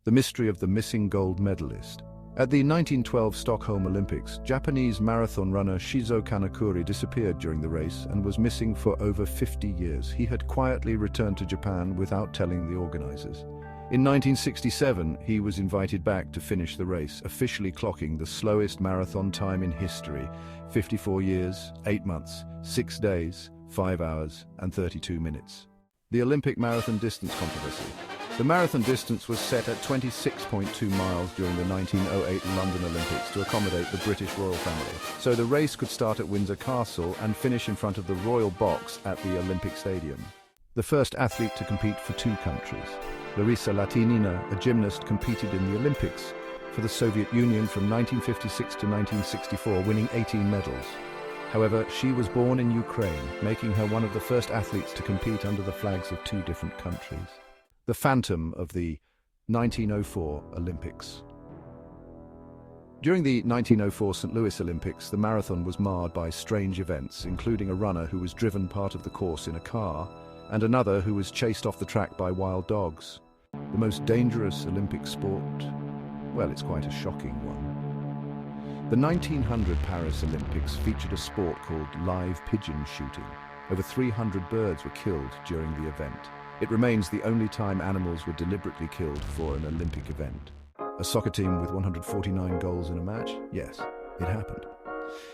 The mystery of the missing gold medalist. At the 1912 Stockholm Olympics, Japanese marathon runner Shizo Kanekuri disappeared during the race and was missing for over 50 years. He had quietly returned to Japan without telling the organizers. In 1967, he was invited back to finish the race, officially clocking the slowest marathon time in history: 54 years, 8 months, 6 days, 5 hours, and 32 minutes. The Olympic marathon distance controversy. The marathon distance was set at 26.2 miles during the 1908 London Olympics to accommodate the British royal family, so the race could start at Windsor Castle and finish in front of the Royal Box at the Olympic Stadium. The first athlete to compete for 2 countries. Larisa Latynina, a gymnast, competed in the Olympics for the Soviet Union from 1956 to 1964, winning 18 medals. However, she was born in Ukraine, making her one of the first athletes to compete under the flags of 2 different countries. The phantom of the 1904 Olympics. During the 1904 St. Louis Olympics, the marathon was marred by strange events, including a runner who was driven part of the course in a car, and another who was chased off the track by wild dogs. The most dangerous Olympic sport? Well, it's quite a shocking one. The 1900 Paris Olympics featured a sport called live pigeon shooting. Over 300 birds were killed during the event. It remains the only time animals were deliberately killed for an Olympic event. A soccer team with 149 goals in a match? Yes, it happened.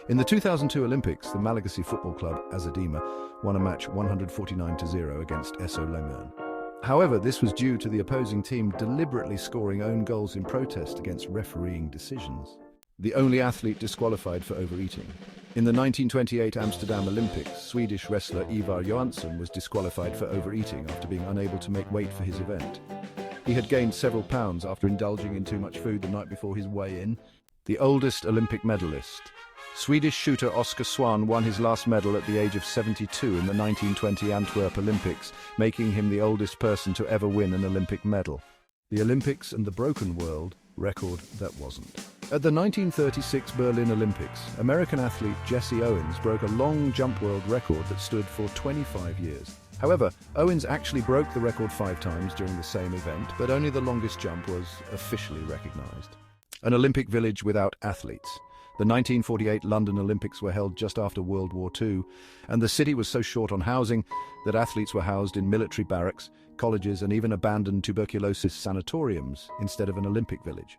In the 2002 Olympics, the Malagasy football club, Azadima, won a match 149-0 against Esso Lemon. However, this was due to the opposing team deliberately scoring own goals in protest against refereeing decisions. The only athlete disqualified for overeating. In the 1928 Amsterdam Olympics, Swedish wrestler Ivar Johansson was disqualified for overeating after being unable to make weight for his event. He had gained several pounds after indulging in too much food the night before his weigh-in. The oldest Olympic medalist. Swedish shooter Oskar Swan won his last medal at the age of 72 in the 1920 Antwerp Olympics, making him the oldest person to ever win an Olympic medal. The Olympics and the broken world record that wasn't. At the 1936 Berlin Olympics, American athlete Jesse Owens broke a long jump world record that stood for 25 years. However, Owens actually broke the record 5 times during the same event, but only the longest jump was officially recognized. An Olympic village without athletes. The 1948 London Olympics were held just after World War II, and the city was so short on housing that athletes were housed in military barracks, colleges, and even abandoned tuberculosis sanatoriums instead of an Olympic village.